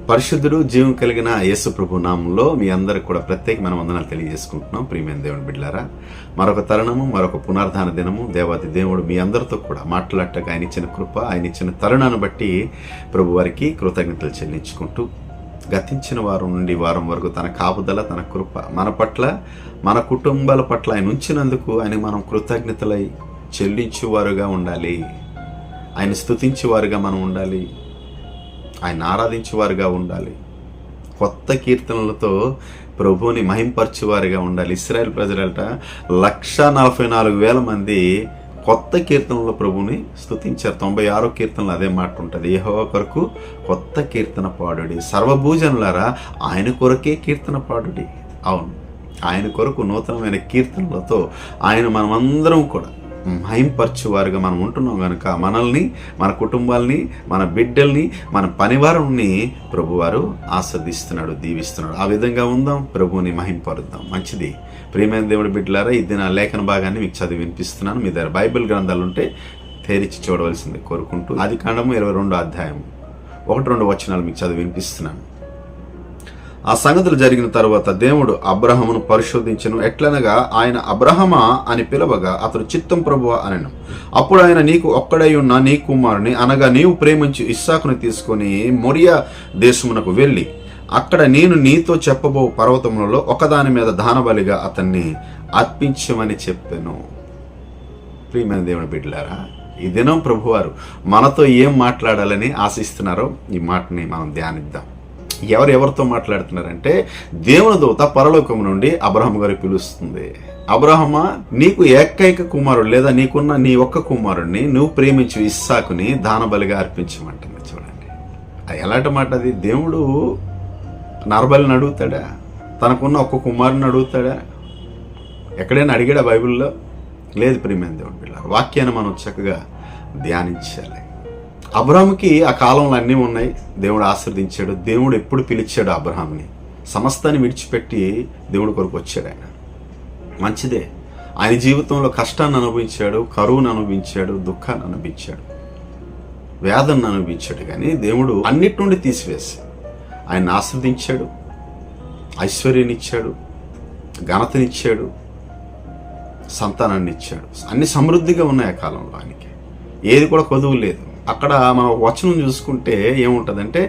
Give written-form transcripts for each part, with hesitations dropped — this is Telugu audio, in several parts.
పరిశుద్ధుడు జీవం కలిగిన యేసు ప్రభు నామంలో మీ అందరికి కూడా ప్రత్యేకమైన వందనాలు తెలియజేసుకుంటున్నాం. ప్రియమైన దేవుని బిడ్డలారా, మరొక తరుణము, మరొక పునరుద్ధాన దినము దేవాది దేవుడు మీ అందరితో కూడా మాట్లాడటకు ఆయన ఇచ్చిన కృప, ఆయన ఇచ్చిన తరుణాన్ని బట్టి ప్రభు వారికి కృతజ్ఞతలు చెల్లించుకుంటూ, గతించిన వారం నుండి వారం వరకు తన కాపుదల, తన కృప మన పట్ల, మన కుటుంబాల పట్ల ఆయన ఉంచినందుకు ఆయన మనం కృతజ్ఞతలై చెల్లించువారుగా ఉండాలి. ఆయన స్తుతించేవారుగా మనం ఉండాలి. ఆయన ఆరాధించేవారుగా ఉండాలి. కొత్త కీర్తనలతో ప్రభువుని మహింపరచేవారుగా ఉండాలి. ఇశ్రాయేల్ ప్రజలట 144,000 మంది కొత్త కీర్తనలో ప్రభువుని స్తుతించారు. 96వ కీర్తనలో అదే మాట ఉంటుంది, యెహోవా కొరకు కొత్త కీర్తన పాడుడి, సర్వభూజనులారా ఆయన కొరకే కీర్తన పాడుడి. అవును, ఆయన కొరకు నూతనమైన కీర్తనలతో ఆయన మనమందరం కూడా మహింపరచువారుగా మనం ఉంటున్నాం కనుక మనల్ని, మన కుటుంబాలని, మన బిడ్డల్ని, మన పనివారుని ప్రభువారు ఆస్వాదిస్తున్నాడు, దీవిస్తున్నాడు. ఆ విధంగా ఉందాం, ప్రభువుని మహింపరుద్దాం. మంచిది. ప్రియమైన దేవుడి బిడ్డలారా, ఈ దిన లేఖన భాగాన్ని మీకు చదివి వినిపిస్తున్నాను. మీ దగ్గర బైబిల్ గ్రంథాలు ఉంటే తెరిచి చూడవలసింది కోరుకుంటూ, ఆదికాండము 22వ అధ్యాయం 1-2 వచనాలు మీకు చదివి వినిపిస్తున్నాను. ఆ సంగతులు జరిగిన తరువాత దేవుడు అబ్రహామును పరిశోధించెను. ఎట్లనగా ఆయన అబ్రహమా అని పిలవగా అతడు చిత్తం ప్రభువా అనెను. అప్పుడు ఆయన, నీకు ఒక్కడై ఉన్న నీ కుమారుని అనగా నీవు ప్రేమించి ఇస్సాకుని తీసుకొని మొరియా దేశమునకు వెళ్ళి అక్కడ నేను నీతో చెప్పబో పర్వతములలో ఒకదాని మీద దానబలిగా అతన్ని అర్పించమని చెప్పాను. ప్రియమైన దేవుని బిడ్డలారా, ఈ దినం ప్రభువారు మనతో ఏం మాట్లాడాలని ఆశిస్తున్నారో ఈ మాటని మనం ధ్యానిద్దాం. ఎవరెవరితో మాట్లాడుతున్నారంటే, దేవుని దూత పరలోకం నుండి అబ్రహాం గారికి పిలుస్తుంది. అబ్రహమా, నీకు ఏకైక కుమారుడు లేదా నీకున్న నీ ఒక్క కుమారుడిని నువ్వు ప్రేమించు ఇస్సాకుని దానబలిగా అర్పించమంటుంది. చూడండి, ఎలాంటి మాట అది. దేవుడు నరబలిని అడుగుతాడా? తనకున్న ఒక్క కుమారుని అడుగుతాడా? ఎక్కడైనా అడిగాడా బైబిల్లో? లేదు. ప్రియమైన దేవుని పిల్లలు, వాక్యాన్ని మనం చక్కగా ధ్యానించాలి. అబ్రహాముకి ఆ కాలంలో అన్నీ ఉన్నాయి. దేవుడు ఆశీర్వదించాడు. దేవుడు ఎప్పుడు పిలిచాడు అబ్రహాంని? సమస్తాన్ని విడిచిపెట్టి దేవుడి కొరకు వచ్చాడు ఆయన. మంచిదే. ఆయన జీవితంలో కష్టాన్ని అనుభవించాడు, కరువును అనుభవించాడు, దుఃఖాన్ని అనుభవించాడు, వేదనను అనుభవించాడు. కానీ దేవుడు అన్నిటి నుండి తీసివేసి ఆయన ఆశీర్వదించాడు, ఐశ్వర్యాన్ని ఇచ్చాడు, ఘనతనిచ్చాడు, సంతానాన్ని ఇచ్చాడు. అన్ని సమృద్ధిగా ఉన్నాయి ఆ కాలంలో. ఆయనకి ఏది కూడా కొదువు లేదు. అక్కడ మనం వచనం చూసుకుంటే ఏముంటుందంటే,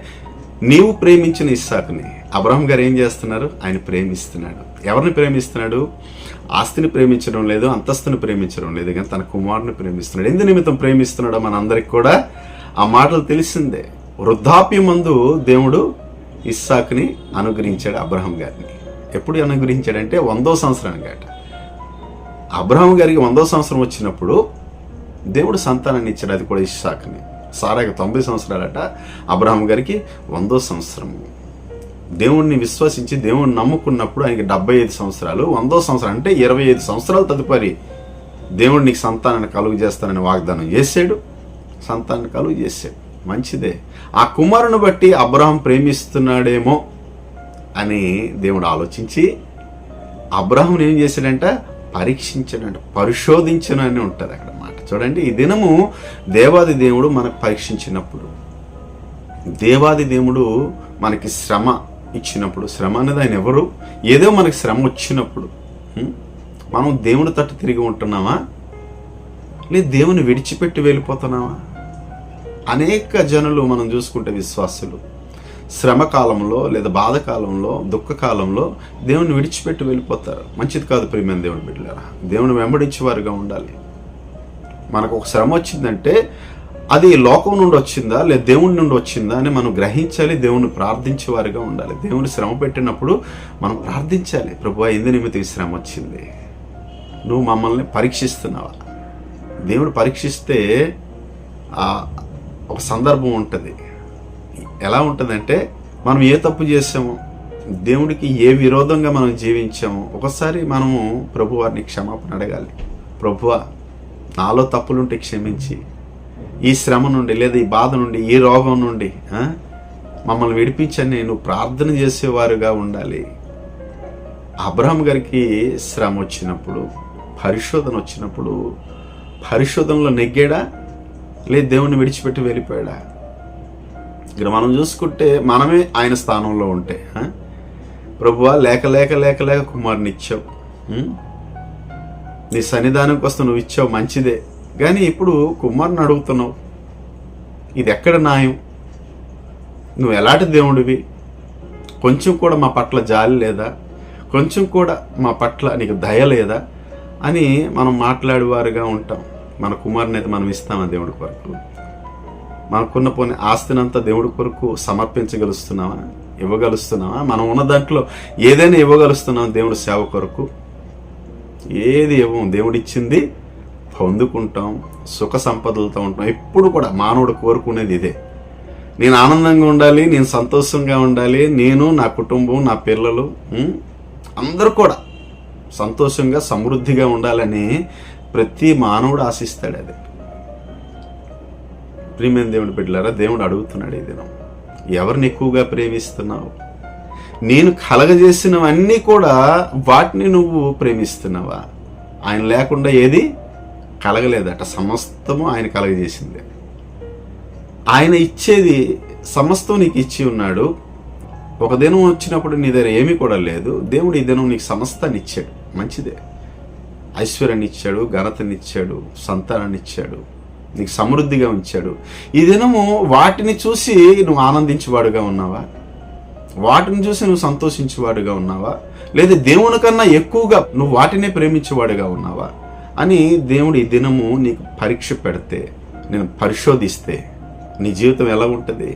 నీవు ప్రేమించిన ఇస్సాకుని. అబ్రహాం గారు ఏం చేస్తున్నారు? ఆయన ప్రేమిస్తున్నాడు. ఎవరిని ప్రేమిస్తున్నాడు? ఆస్తిని ప్రేమించడం లేదు, అంతస్తుని ప్రేమించడం లేదు, కానీ తన కుమారుని ప్రేమిస్తున్నాడు. ఎందు నిమిత్తం ప్రేమిస్తున్నాడో మనందరికి కూడా ఆ మాటలు తెలిసిందే. వృద్ధాప్యమందు దేవుడు ఇస్సాకుని అనుగ్రహించాడు అబ్రహాం గారిని. ఎప్పుడు అనుగ్రహించాడంటే 100వ సంవత్సరానికి అట. అబ్రహాం గారికి 100వ సంవత్సరం వచ్చినప్పుడు దేవుడు సంతానాన్ని ఇచ్చాడు, అది కూడా ఇస్సాకుని. సారాకి 90 సంవత్సరాలట, అబ్రహాం గారికి 100వ సంవత్సరము. దేవుణ్ణి విశ్వసించి దేవుణ్ణి నమ్ముకున్నప్పుడు ఆయనకి 75 సంవత్సరాలు. 100వ సంవత్సరం అంటే 25 సంవత్సరాల తదుపరి దేవుడు నీకు సంతానాన్ని కలుగు చేస్తానని వాగ్దానం చేశాడు, సంతానాన్ని కలుగు చేశాడు. మంచిదే. ఆ కుమారుని బట్టి అబ్రహాం ప్రేమిస్తున్నాడేమో అని దేవుడు ఆలోచించి అబ్రహాంని ఏం చేశాడంట? పరీక్షించాడంట, పరిశోధించను అని ఉంటుంది అక్కడ మాట. చూడండి, ఈ దినము దేవాది దేవుడు మనకు పరీక్షించినప్పుడు, దేవాది దేవుడు మనకి శ్రమ ఇచ్చినప్పుడు, శ్రమ అనేది ఆయన ఎవరు? ఏదో మనకి శ్రమ వచ్చినప్పుడు మనం దేవుని తట్టు తిరిగి ఉంటున్నామా, లేదు దేవుని విడిచిపెట్టి వెళ్ళిపోతున్నామా? అనేక జనులు మనం చూసుకుంటే విశ్వాసులు శ్రమ కాలంలో లేదా బాధకాలంలో, దుఃఖకాలంలో దేవుని విడిచిపెట్టి వెళ్ళిపోతారు. మంచిది కాదు. ప్రియమైన దేవుని బిడ్డలారా, దేవుని వెంబడించేవారుగా ఉండాలి. మనకు ఒక శ్రమ వచ్చిందంటే అది లోకం నుండి వచ్చిందా లేదా దేవుని నుండి వచ్చిందా అని మనం గ్రహించాలి. దేవుని ప్రార్థించేవారుగా ఉండాలి. దేవుని శ్రమ పెట్టినప్పుడు మనం ప్రార్థించాలి, ప్రభువా ఎందు నిమిత్తం ఈ శ్రమ వచ్చింది? నువ్వు మమ్మల్ని పరీక్షిస్తున్నావా? దేవుడు పరీక్షిస్తే ఒక సందర్భం ఉంటుంది. ఎలా ఉంటుందంటే, మనం ఏ తప్పు చేసామో, దేవుడికి ఏ విరోధంగా మనం జీవించామో ఒకసారి మనము ప్రభువారిని క్షమాపణ అడగాలి. ప్రభువా, నాలో తప్పులుంటే క్షమించి ఈ శ్రమ నుండి లేదా ఈ బాధ నుండి, ఈ రోగం నుండి మమ్మల్ని విడిపించని నువ్వు ప్రార్థన చేసేవారుగా ఉండాలి. అబ్రహాం గారికి శ్రమ వచ్చినప్పుడు, పరిశోధన వచ్చినప్పుడు, పరిశోధనలో నెగ్గాడా లేదు దేవుణ్ణి విడిచిపెట్టి వెళ్ళిపోయాడా? ఇక్కడ మనం చూసుకుంటే మనమే ఆయన స్థానంలో ఉంటే, ప్రభువా లేక లేక లేక లేక కుమారుని ఇచ్చావు, నీ సన్నిధానంకి వస్తూ నువ్వు ఇచ్చావు, మంచిదే. కానీ ఇప్పుడు కుమారుని అడుగుతున్నావు, ఇది ఎక్కడ న్యాయం? నువ్వు ఎలాంటి దేవుడివి? కొంచెం కూడా మా పట్ల జాలి లేదా? కొంచెం కూడా మా పట్ల నీకు దయ లేదా అని మనం మాట్లాడేవారుగా ఉంటాం. మన కుమారుని అయితే మనం ఇస్తామా దేవుడి కొరకు? మనకున్న పోనీ ఆస్తినంతా దేవుడి కొరకు సమర్పించగలుస్తున్నామా, ఇవ్వగలుస్తున్నామా? మనం ఉన్న దాంట్లో ఏదైనా ఇవ్వగలుస్తున్నాం దేవుడి సేవ కొరకు? ఏది ఇవ్వం. దేవుడిచ్చింది పొందుకుంటాం, సుఖ సంపదలతో ఉంటాం. ఎప్పుడు కూడా మానవుడు కోరుకునేది ఇదే, నేను ఆనందంగా ఉండాలి, నేను సంతోషంగా ఉండాలి, నేను, నా కుటుంబం, నా పిల్లలు అందరూ కూడా సంతోషంగా సమృద్ధిగా ఉండాలని ప్రతి మానవుడు ఆశిస్తాడు. అదే ప్రియమైన దేవుని బిడ్డలారా, దేవుడు అడుగుతున్నాడు ఈ దినం, ఎవరిని ఎక్కువగా ప్రేమిస్తున్నావు? నేను కలగజేసినవన్నీ కూడా వాటిని నువ్వు ప్రేమిస్తున్నావా? ఆయన లేకుండా ఏది కలగలేదట, సమస్తము ఆయన కలగజేసిందే. ఆయన ఇచ్చేది సమస్తం నీకు ఇచ్చి ఉన్నాడు. ఒక దినం వచ్చినప్పుడు నీ దగ్గర ఏమీ కూడా లేదు, దేవుడు ఈ దినం నీకు సమస్తాన్ని ఇచ్చాడు, మంచిదే. ఐశ్వర్యాన్ని ఇచ్చాడు, ఘనతనిచ్చాడు, సంతానాన్ని ఇచ్చాడు, నీకు సమృద్ధిగా ఉంచాడు. ఈ దినము వాటిని చూసి నువ్వు ఆనందించేవాడుగా ఉన్నావా? వాటిని చూసి నువ్వు సంతోషించేవాడుగా ఉన్నావా? లేదా దేవుని కన్నా ఎక్కువగా నువ్వు వాటినే ప్రేమించేవాడుగా ఉన్నావా అని దేవుడు ఈ దినము నీకు పరీక్ష పెడితే, నేను పరిశోధిస్తే నీ జీవితం ఎలా ఉంటుంది?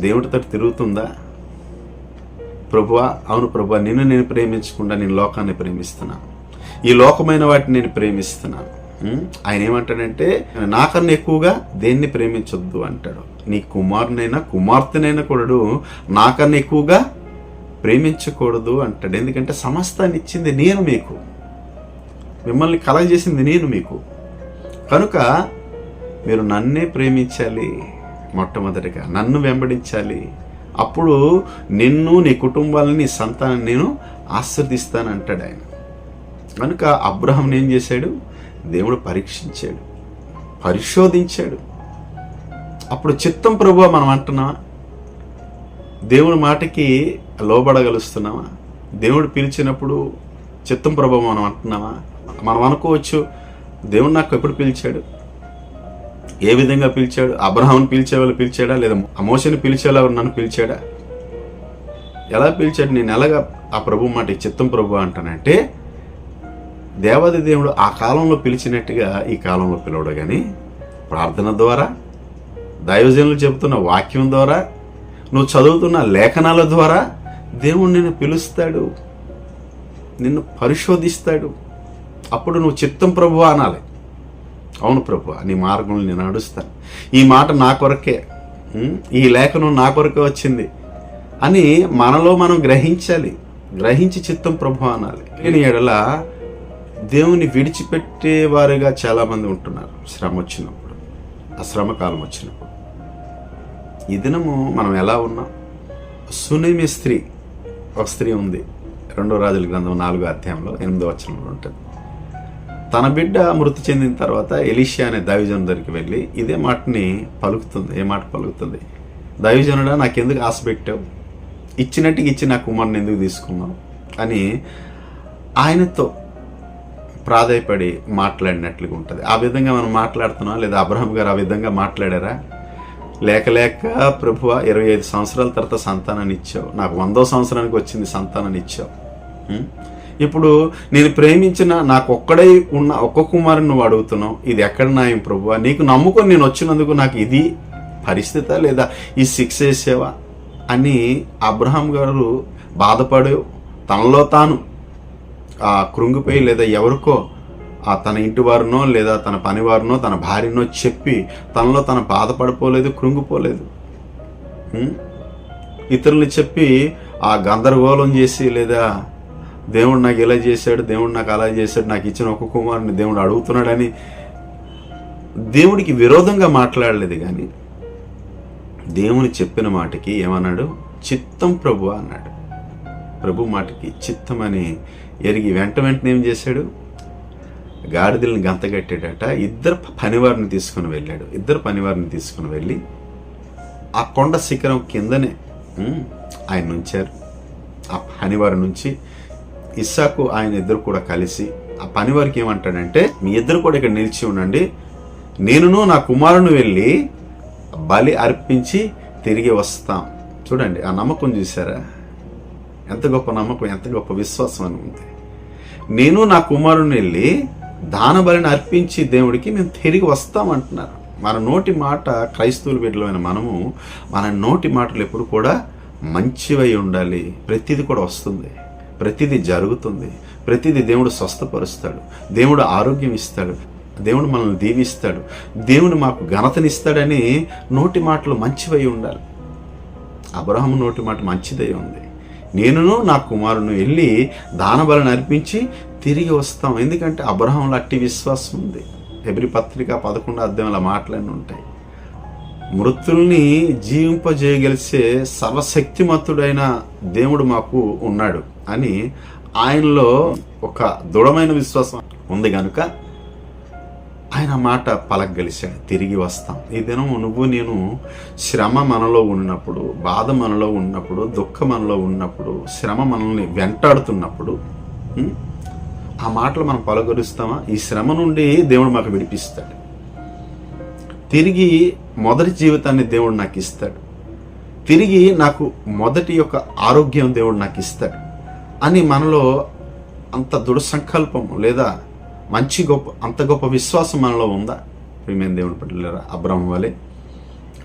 దేవుడితో తిరుగుతుందా? ప్రభువా, అవును ప్రభువా, నిన్ను నేను ప్రేమించకుండా నేను లోకాన్ని ప్రేమిస్తున్నాను, ఈ లోకమైన వాటిని నేను ప్రేమిస్తున్నాను. ఆయన ఏమంటాడంటే, నాకన్నా ఎక్కువగా దేన్ని ప్రేమించొద్దు అంటాడు. నీ కుమారునైనా కుమార్తెనైనా కూడా నాకన్నా ఎక్కువగా ప్రేమించకూడదు అంటాడు. ఎందుకంటే సమస్తాన్ని ఇచ్చింది నేను మీకు, మిమ్మల్ని కలగజేసింది నేను మీకు. కనుక మీరు నన్నే ప్రేమించాలి, మొట్టమొదటిగా నన్ను వెంబడించాలి. అప్పుడు నిన్ను, నీ కుటుంబాలని, నీ సంతానాన్ని నేను ఆశీర్దిస్తాను అంటాడు ఆయన. కనుక అబ్రహాంని ఏం చేశాడు? దేవుడు పరీక్షించాడు, పరిశోధించాడు. అప్పుడు చిత్తం ప్రభువా మనం అంటున్నావా? దేవుడి మాటకి లోబడగలుస్తున్నావా? దేవుడు పిలిచినప్పుడు చిత్తం ప్రభువా మనం అంటున్నావా? మనం అనుకోవచ్చు, దేవుడు నాకు ఎప్పుడు పిలిచాడు, ఏ విధంగా పిలిచాడు? అబ్రహాంని పిలిచేవాళ్ళు పిలిచాడా, లేదా మోషేని పిలిచేవాళ్ళు నన్ను పిలిచాడా? ఎలా పిలిచాడు? నేను ఎలాగా ఆ ప్రభు మాట చిత్తం ప్రభు అంటానంటే, దేవాది దేవుడు ఆ కాలంలో పిలిచినట్టుగా ఈ కాలంలో పిలవడు, కానీ ప్రార్థన ద్వారా, దైవజనులు చెబుతున్న వాక్యం ద్వారా, నువ్వు చదువుతున్న లేఖనాల ద్వారా దేవుడు నిన్ను పిలుస్తాడు, నిన్ను పరిశోధిస్తాడు. అప్పుడు నువ్వు చిత్తం ప్రభు అనాలి. అవును ప్రభు, నీ మార్గంలో నేను నడుస్తాను, ఈ మాట నా కొరకే, ఈ లేఖనం నా కొరకే వచ్చింది అని మనలో మనం గ్రహించాలి. గ్రహించి చిత్తం ప్రభు అనాలి. లేని ఎడల దేవుని విడిచిపెట్టేవారుగా చాలామంది ఉంటున్నారు. శ్రమ వచ్చినప్పుడు, ఆ శ్రమకాలం వచ్చినప్పుడు. ఈ దినము మనం ఎలా ఉన్నాం? సునేమి స్త్రీ, ఒక స్త్రీ ఉంది, 2వ రాజుల గ్రంథం 4వ అధ్యాయంలో 8వ వచనంలో ఉంటుంది. తన బిడ్డ మృతి చెందిన తర్వాత ఎలీషా అనే దైవజను దగ్గరికి వెళ్ళి ఇదే మాటని పలుకుతుంది. ఏ మాట పలుకుతుంది? దైవజనుడా, నాకెందుకు ఆశ పెట్టావు? ఇచ్చినట్టుగా ఇచ్చి నా కుమారుని ఎందుకు తీసుకున్నావు అని ఆయనతో ప్రాధాయపడి మాట్లాడినట్లుగా ఉంటుంది. ఆ విధంగా మనం మాట్లాడుతున్నాం, లేదా అబ్రహాం గారు ఆ విధంగా మాట్లాడారా? లేక లేక ప్రభువా 25 సంవత్సరాల తర్వాత సంతానాన్ని ఇచ్చావు, నాకు 100వ సంవత్సరానికి వచ్చింది సంతానాన్ని ఇచ్చావు. ఇప్పుడు నేను ప్రేమించిన నాకు ఒక్కడై ఉన్న ఒక్క కుమారుని నువ్వు అడుగుతున్నావు, ఇది ఎక్కడ న్యాయం ప్రభువా? నీకు నమ్ముకొని నేను వచ్చినందుకు నాకు ఇది పరిస్థితి, లేదా ఈ శిక్ష వేసేవా అని అబ్రహాం గారు బాధపడు తనలో తాను కృంగిపోయి, లేదా ఎవరికో తన ఇంటి వారినో లేదా తన పనివారినో తన భార్యనో చెప్పి తనలో తన బాధపడిపోలేదు, కృంగిపోలేదు. ఇతరుల్ని చెప్పి ఆ గందరగోళం చేసి, లేదా దేవుడు నాకు ఇలా చేశాడు, దేవుడు నాకు అలా చేశాడు, నాకు ఇచ్చిన ఒక కుమారుని దేవుడు అడుగుతున్నాడని దేవుడికి విరోధంగా మాట్లాడలేదు. కానీ దేవుని చెప్పిన మాటకి ఏమన్నాడు? చిత్తం ప్రభు అన్నాడు. ప్రభు మాటకి చిత్తం అని ఎరిగి వెంటనే ఏం చేశాడు? గాడిదల్ని గంతగట్టాడట. 2 పనివారిని తీసుకుని వెళ్ళాడు. 2 పనివారిని తీసుకుని వెళ్ళి ఆ కొండ శిఖరం కిందనే ఆయన ఉంచారు. ఆ పనివారి నుంచి ఇస్సాకు ఆయన ఇద్దరు కూడా కలిసి ఆ పనివారికి ఏమంటాడంటే, మీ ఇద్దరు కూడా ఇక్కడ నిలిచి ఉండండి, నేనును నా కుమారుని వెళ్ళి బలి అర్పించి తిరిగి వస్తాం. చూడండి ఆ నమ్మకం చూసారా, ఎంత గొప్ప నమ్మకం, ఎంత గొప్ప విశ్వాసం అని ఉంది. నేను నా కుమారుని వెళ్ళి దాన బలిని అర్పించి దేవుడికి మేము తిరిగి వస్తామంటున్నారు. మన నోటి మాట, క్రైస్తవుల బిడ్డలమైన మనము మన నోటి మాటలు ఎప్పుడు కూడా మంచివై ఉండాలి. ప్రతిదీ కూడా వస్తుంది, ప్రతిదీ జరుగుతుంది, ప్రతిదీ దేవుడు స్వస్థపరుస్తాడు, దేవుడు ఆరోగ్యం ఇస్తాడు, దేవుడు మనల్ని దీవిస్తాడు, దేవుడు మాకు ఘనతనిస్తాడని నోటి మాటలు మంచివై ఉండాలి. అబ్రహాము నోటి మాట మంచిదై ఉంది. నేనును నా కుమారుని వెళ్ళి దానబలిని అర్పించి తిరిగి వస్తాం. ఎందుకంటే అబ్రహాంలో అట్టి విశ్వాసం ఉంది. హెబ్రీ పత్రిక 11వ అధ్యాయంలో మాటలన్నీ ఉంటాయి. మృతుల్ని జీవింపజేయగలిసే సర్వశక్తిమంతుడైన దేవుడు మాకు ఉన్నాడు అని ఆయనలో ఒక దృఢమైన విశ్వాసం ఉంది కనుక ఆయన మాట పలకగలిశాడు, తిరిగి వస్తాం. ఈ దినం నువ్వు నేను శ్రమ మనలో ఉన్నప్పుడు, బాధ మనలో ఉన్నప్పుడు, దుఃఖం మనలో ఉన్నప్పుడు, శ్రమ మనల్ని వెంటాడుతున్నప్పుడు ఆ మాటలు మనం పలకరుస్తామా? ఈ శ్రమ నుండి దేవుడు మాకు విడిపిస్తాడు, తిరిగి మొదటి జీవితాన్ని దేవుడు నాకు ఇస్తాడు, తిరిగి నాకు మొదటి యొక్క ఆరోగ్యం దేవుడు నాకు ఇస్తాడు అని మనలో అంత దృఢ సంకల్పం లేదా మంచి అంత గొప్ప విశ్వాసం మనలో ఉందా? ప్రియమైన దేవుని పట్ల అబ్రహం వలె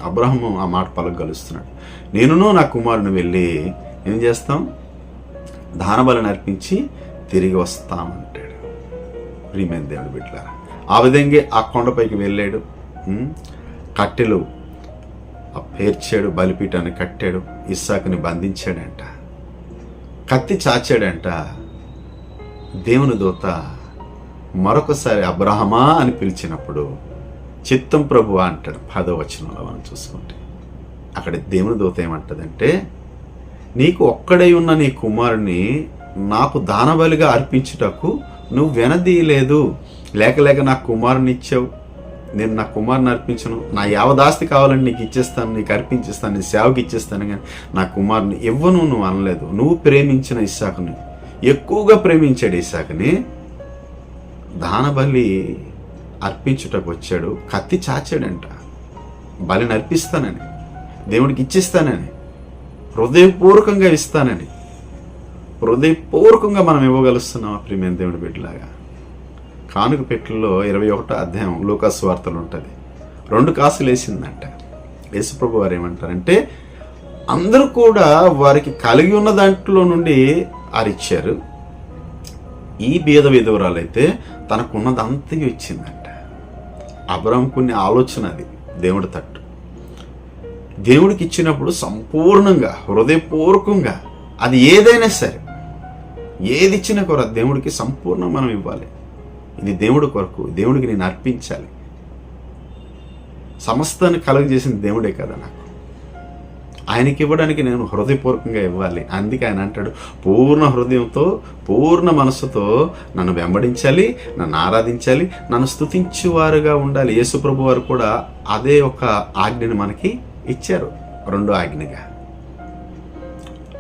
అబ్రహము ఆ మాట పలకగలుస్తున్నాడు. నేనును నా కుమారుని వెళ్ళి ఏం చేస్తాం? దానబలిని అర్పించి తిరిగి వస్తామంటాడు. ప్రియమైన దేవుని బిడ్డ ఆ విధంగా ఆ కొండపైకి వెళ్ళాడు, కట్టెలు పేర్చాడు, బలిపీఠాన్ని కట్టాడు, ఇస్సాకుని బంధించాడంట, కత్తి చాచాడంట. దేవుని దూత మరొకసారి అబ్రహమా అని పిలిచినప్పుడు చిత్తం ప్రభువా అంటాడు. 10వ వచనంలో మనం చూసుకుంటే అక్కడ దేవుని దూత ఏమంటదంటే, నీకు ఒక్కడై ఉన్న నీ కుమారుని నాకు దానబలిగా అర్పించుటకు నువ్వు వెనదీయలేదు, లేక నా కుమారుని ఇచ్చావు, నేను నా కుమారుని అర్పించను, నా యావదాస్తి కావాలని నీకు ఇచ్చేస్తాను, నీకు అర్పించేస్తాను, నీ సేవకి ఇచ్చేస్తాను, కానీ నా కుమారుని ఇవ్వను నువ్వు అనలేదు. నువ్వు ప్రేమించిన ఇస్సాకుని, ఎక్కువగా ప్రేమించాడు ఇస్సాకుని, దానబలి అర్పించుటకు వచ్చాడు, కత్తి చాచాడంట, బలిని అర్పిస్తానని, దేవుడికి ఇచ్చిస్తానని, హృదయపూర్వకంగా ఇస్తానని. హృదయపూర్వకంగా మనం ఇవ్వగలుస్తున్నాం ప్రియమైన దేవుడి బిడ్డలాగా. కానుక పెట్టెలో 21వ అధ్యాయం లూకాసు వార్తలు ఉంటుంది. 2 కాసులు వేసిందంట. యేసుప్రభు వారు ఏమంటారంటే, అందరూ కూడా వారికి కలిగి ఉన్న దాంట్లో నుండి ఆరిచ్చారు, ఈ బీద విధవరాలైతే తనకున్నదంతగా ఇచ్చిందంట. అబ్రహాం కొన్ని ఆలోచన, అది దేవుడి తట్టు. దేవుడికి ఇచ్చినప్పుడు సంపూర్ణంగా హృదయపూర్వకంగా, అది ఏదైనా సరే, ఏది ఇచ్చినా కూడా దేవుడికి సంపూర్ణం మనం ఇవ్వాలి. ఇది దేవుడి కొరకు, దేవుడికి నేను అర్పించాలి. సమస్తాన్ని కలుగజేసిన దేవుడే కదా నాకు, ఆయనకి ఇవ్వడానికి నేను హృదయపూర్వకంగా ఇవ్వాలి. అందుకే ఆయన అంటాడు, పూర్ణ హృదయంతో పూర్ణ మనస్సుతో నన్ను వెంబడించాలి, నన్ను ఆరాధించాలి, నన్ను స్తుతించువారుగా ఉండాలి. యేసుప్రభు వారు కూడా అదే ఒక ఆజ్ఞని మనకి ఇచ్చారు, 2వ ఆజ్ఞగా.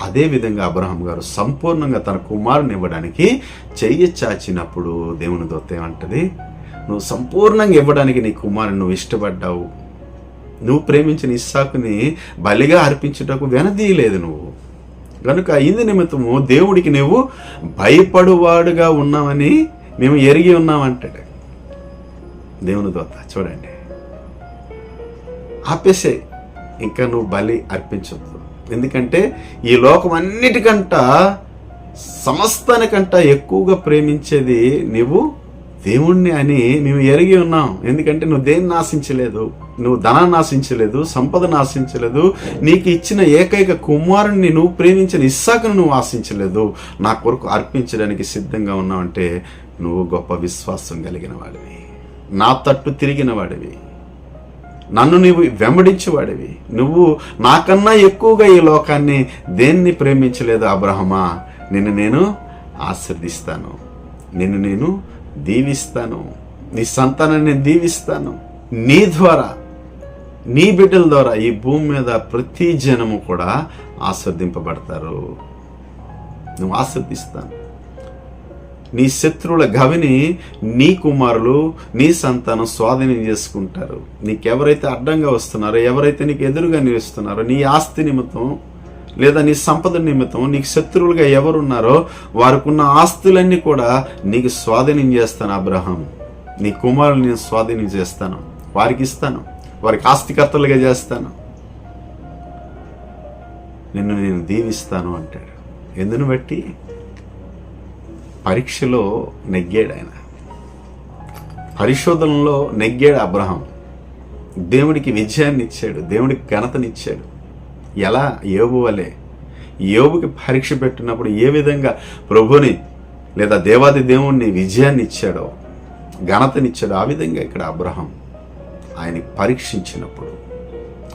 అదేవిధంగా అబ్రహాం గారు సంపూర్ణంగా తన కుమారుని ఇవ్వడానికి చెయ్యి చాచినప్పుడు దేవుని దూత ఏమంటది, నువ్వు సంపూర్ణంగా ఇవ్వడానికి నీ కుమారుని నువ్వు ఇష్టపడ్డావు, నువ్వు ప్రేమించిన ఇస్సాకుని బలిగా అర్పించుటకు వెనదీయలేదు నువ్వు, కనుక ఇందు నిమిత్తము దేవుడికి నువ్వు భయపడువాడుగా ఉన్నావని మేము ఎరిగి ఉన్నామంటాడు దేవుని దూత. చూడండి, ఆపేసే, ఇంకా నువ్వు బలి అర్పించొద్దు, ఎందుకంటే ఈ లోకం అన్నిటికంట సమస్తానికంట ఎక్కువగా ప్రేమించేది నువ్వు దేవుణ్ణి అని మేము ఎరిగి ఉన్నాం. ఎందుకంటే నువ్వు దేన్ని ఆశించలేదు, నువ్వు ధనాన్ని ఆశించలేదు, సంపదను ఆశించలేదు, నీకు ఇచ్చిన ఏకైక కుమారుణ్ణి, నువ్వు ప్రేమించిన ఇస్సాకును నువ్వు ఆశించలేదు, నా కొరకు అర్పించడానికి సిద్ధంగా ఉన్నావంటే నువ్వు గొప్ప విశ్వాసం కలిగిన వాడివి, నా తట్టు తిరిగిన వాడివి, నన్ను నీవు వెంబడించేవాడివి. నువ్వు నాకన్నా ఎక్కువగా ఈ లోకాన్ని దేన్ని ప్రేమించలేదు అబ్రహమా. నిన్ను నేను ఆశీర్దిస్తాను, నిన్ను నేను దీవిస్తాను, నీ సంతానాన్ని దీవిస్తాను, నీ ద్వారా నీ బిడ్డల ద్వారా ఈ భూమి మీద ప్రతి జనము కూడా ఆస్వాదింపబడతారు. నువ్వు ఆస్వాదిస్తాను. నీ శత్రువుల గవిని నీ కుమారులు, నీ సంతానం స్వాధీనం చేసుకుంటారు. నీకెవరైతే అడ్డంగా వస్తున్నారో, ఎవరైతే నీకు ఎదురుగా నిలుస్తున్నారో, నీ ఆస్తి నిమిత్తం లేదా నీ సంపద నిమిత్తం నీకు శత్రువులుగా ఎవరున్నారో వారికి ఉన్న ఆస్తులన్నీ కూడా నీకు స్వాధీనం చేస్తాను. అబ్రహాం, నీ కుమారులు నేను స్వాధీనం చేస్తాను, వారికి ఇస్తాను, వారికి ఆస్తికర్తలుగా చేస్తాను, నిన్ను నేను దీవిస్తాను అంటాడు. ఎందును బట్టి? పరీక్షలో నెగ్గాడు ఆయన, పరిశోధనలో నెగ్గాడు అబ్రహాం. దేవుడికి విజయాన్ని ఇచ్చాడు, దేవుడికి ఘనతనిచ్చాడు. ఎలా? యోబు వలె. యోబుకి పరీక్ష పెట్టినప్పుడు ఏ విధంగా ప్రభుని లేదా దేవాది దేవుణ్ణి విజయాన్ని ఇచ్చాడో, ఘనతనిచ్చాడో, ఆ విధంగా ఇక్కడ అబ్రహాం ఆయన పరీక్షించినప్పుడు,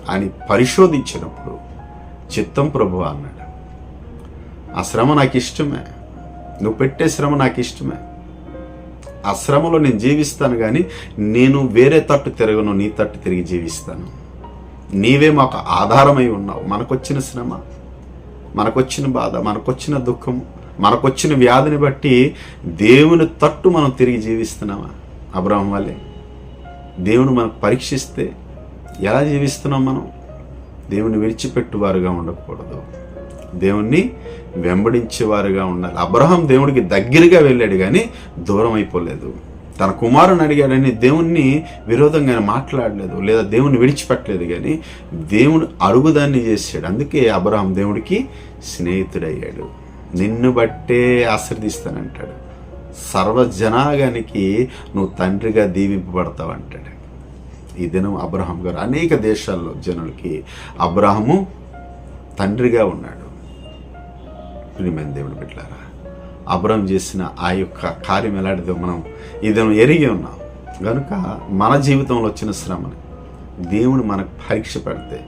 ఆయన పరిశోధించినప్పుడు చిత్తం ప్రభువా అన్నాడు. ఆ శ్రమ నాకు ఇష్టమే, నువ్వు పెట్టే శ్రమ నాకు ఇష్టమే, ఆ శ్రమలో నేను జీవిస్తాను, కానీ నేను వేరే తట్టు తిరగను, నీ తట్టు తిరిగి జీవిస్తాను. నీవే మాకు ఆధారమై ఉన్నావు. మనకొచ్చిన శ్రమ, మనకొచ్చిన బాధ, మనకొచ్చిన దుఃఖము, మనకొచ్చిన వ్యాధిని బట్టి దేవుని తట్టు మనం తిరిగి జీవిస్తున్నామా? అబ్రహాం వల్లే. దేవుని మనకు పరీక్షిస్తే ఎలా జీవిస్తున్నాం మనం? దేవుని విడిచిపెట్టువారుగా ఉండకూడదు, దేవుణ్ణి వెంబడించేవారుగా ఉండాలి. అబ్రహాం దేవుడికి దగ్గరగా వెళ్ళాడు కానీ దూరం అయిపోలేదు. తన కుమారుని అడిగాడని దేవుణ్ణి విరోధంగా మాట్లాడలేదు, లేదా దేవుని విడిచిపెట్టలేదు, కానీ దేవుని అడుగుదాన్ని చేశాడు. అందుకే అబ్రహాం దేవుడికి స్నేహితుడయ్యాడు. నిన్ను బట్టే ఆశీర్దిస్తానంటాడు. సర్వజనాగానికి నువ్వు తండ్రిగా దీవింపబడతావు అంటాడు. ఈ దినం అబ్రహాం గారు అనేక దేశాల్లో జనులకి అబ్రహాము తండ్రిగా ఉన్నాడు. ప్రియమైన దేవుని బిడ్డలారా, అబ్రహాం చేసిన ఆ యొక్క కార్యం ఎలాంటిదో మనం ఈ దినం ఎరిగి ఉన్నాం. కనుక మన జీవితంలో వచ్చిన శ్రమని దేవుడు మనకు పరీక్ష పెడితే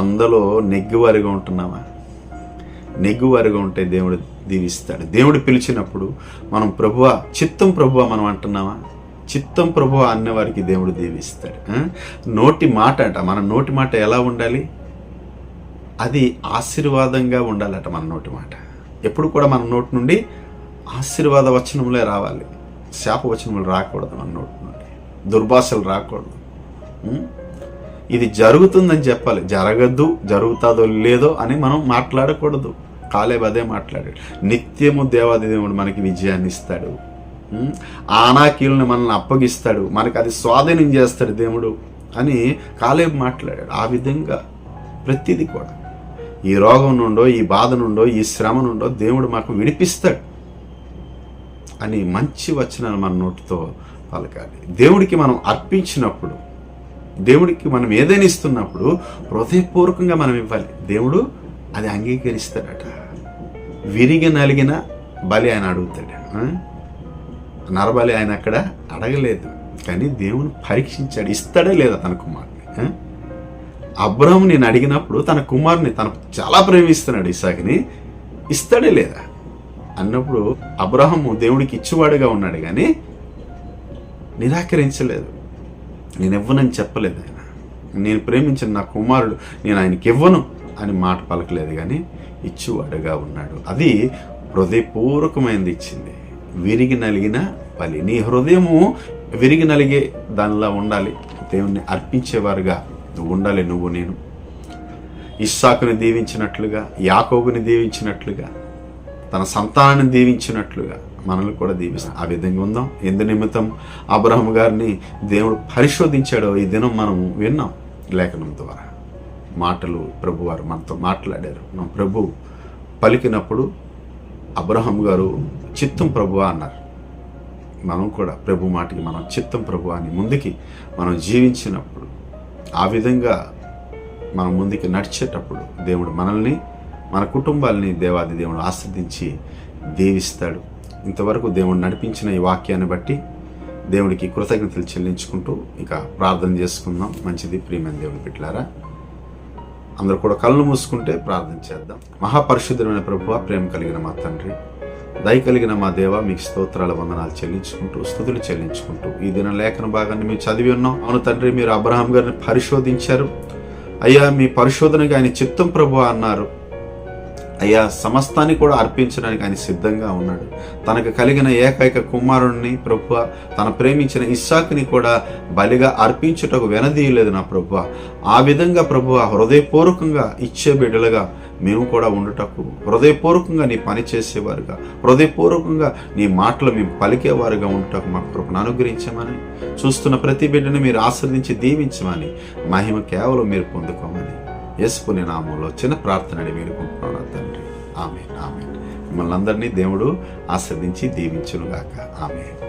అందులో నెగ్గువారిగా ఉంటున్నామా? నెగ్గువారిగా ఉంటే దేవుడు దీవిస్తాడు. దేవుడు పిలిచినప్పుడు మనం ప్రభువా, చిత్తం ప్రభువా మనం అంటున్నామా? చిత్తం ప్రభువా అన్నవారికి దేవుడు దీవిస్తాడు. నోటి మాట అంట, మన నోటి మాట ఎలా ఉండాలి? అది ఆశీర్వాదంగా ఉండాలట. మన నోటి మాట ఎప్పుడు కూడా మన నోటి నుండి ఆశీర్వాద వచనములే రావాలి, శాప వచనములు రాకూడదు. మన నోటి నుండి దుర్భాషలు రాకూడదు. ఇది జరుగుతుందని చెప్పాలి, జరగద్దు, జరుగుతుందో లేదో అని మనం మాట్లాడకూడదు. కాలేబు అదే మాట్లాడాడు. నిత్యము దేవాది దేవుడు మనకి విజయాన్ని ఇస్తాడు, ఆనాకీలను మనల్ని అప్పగిస్తాడు, మనకి అది స్వాధీనం చేస్తాడు దేవుడు అని కాలేబు మాట్లాడాడు. ఆ విధంగా ప్రతిదీ కూడా ఈ రోగం నుండో, ఈ బాధ నుండో, ఈ శ్రమ నుండో దేవుడు మాకు విడిపిస్తాడు అని మంచి వచనాలు మన నోటితో పలకాలి. దేవుడికి మనం అర్పించినప్పుడు, దేవుడికి మనం ఏదైనా ఇస్తున్నప్పుడు హృదయపూర్వకంగా మనం ఇవ్వాలి. దేవుడు అది అంగీకరిస్తాడట. విరిగి నలిగిన బలి ఆయన అడుగుతాడు. నరబలి ఆయన అక్కడ అడగలేదు, కానీ దేవుని పరీక్షించాడు. ఇస్తాడే లేదా తన కుమారుని? అబ్రహాము నేను అడిగినప్పుడు తన కుమారుని తను చాలా ప్రేమిస్తున్నాడు, ఇసాకుని, ఇస్తాడే లేదా అన్నప్పుడు అబ్రహాము దేవుడికి ఇచ్చేవాడుగా ఉన్నాడు, కానీ నిరాకరించలేదు. నేను ఇవ్వనని చెప్పలేదు. ఆయన నేను ప్రేమించిన నా కుమారుడు, నేను ఆయనకి ఇవ్వను అని మాట పలకలేదు, కానీ ఇచ్చేవాడుగా ఉన్నాడు. అది హృదయపూర్వకమైనది ఇచ్చింది. విరిగి నలిగిన బలి. నీ హృదయము విరిగి నలిగే దానిలా ఉండాలి. దేవుణ్ణి అర్పించేవారుగా నువ్వు ఉండాలి. నువ్వు నేను ఇస్సాకుని దీవించినట్లుగా, యాకోబుని దీవించినట్లుగా, తన సంతానాన్ని దీవించినట్లుగా మనల్ని కూడా దీవిస్తాం. ఆ విధంగా ఉందాం. ఎందు నిమిత్తం అబ్రహాం గారిని దేవుడు పరిశోధించాడో ఈ దినం మనం విన్నాం లేఖనం ద్వారా. మాటలు ప్రభువారు మనతో మాట్లాడారు. మన ప్రభు పలికినప్పుడు అబ్రహాం గారు చిత్తం ప్రభువా అన్నారు. మనం కూడా ప్రభు మాటకి మనం చిత్తం ప్రభువా అని ముందుకి మనం జీవించినప్పుడు, ఆ విధంగా మనం ముందుకి నడిచేటప్పుడు దేవుడు మనల్ని, మన కుటుంబాలని దేవాది దేవుడు ఆశ్రదించి దీవిస్తాడు. ఇంతవరకు దేవుడు నడిపించిన ఈ వాక్యాన్ని బట్టి దేవుడికి కృతజ్ఞతలు చెల్లించుకుంటూ ఇక ప్రార్థన చేసుకుందాం. మంచిది ప్రియమైన దేవుని బిడ్డలారా, అందరూ కూడా కళ్ళు మూసుకుంటే ప్రార్థన చేద్దాం. మహాపరిశుద్ధమైన ప్రభువా, ప్రేమ కలిగిన మా తండ్రి, దయ కలిగిన మా దేవ మీకు స్తోత్రాల వందనాలు చెల్లించుకుంటూ స్తుతులు చెల్లించుకుంటూ ఈ దిన లేఖన భాగాన్ని మేము చదివి ఉన్నాం. అవును తండ్రి, మీరు అబ్రహాం గారిని పరిశోధించారు అయ్యా. మీ పరిశోధనకి ఆయన చిత్తం ప్రభు అన్నారు అయ్యా. సమస్తాన్ని కూడా అర్పించడానికి ఆయన సిద్ధంగా ఉన్నాడు. తనకు కలిగిన ఏకైక కుమారుణ్ణి ప్రభువ, తన ప్రేమించిన ఇస్సాకుని కూడా బలిగా అర్పించుటకు వెనదీయలేదు నా ప్రభువ. ఆ విధంగా ప్రభువ హృదయపూర్వకంగా ఇచ్చే బిడ్డలుగా మేము కూడా ఉండుటకు, హృదయపూర్వకంగా నీ పని చేసేవారుగా, హృదయపూర్వకంగా నీ మాటలు మేము పలికేవారుగా ఉండుటకు మా కృపను అనుగ్రహించమని, చూస్తున్న ప్రతి బిడ్డని మీరు ఆశీర్వదించి దీవించమని, మహిమ కేవలం మీరు పొందుకోమని యేసు నామములో చిన్న ప్రార్థన అడిగి వేడుకుంటున్నాను తండ్రి. ఆమేన్, ఆమేన్. మిమ్మల్ని అందరినీ దేవుడు ఆశీర్వదించి దీవించునుగాక. ఆమేన్.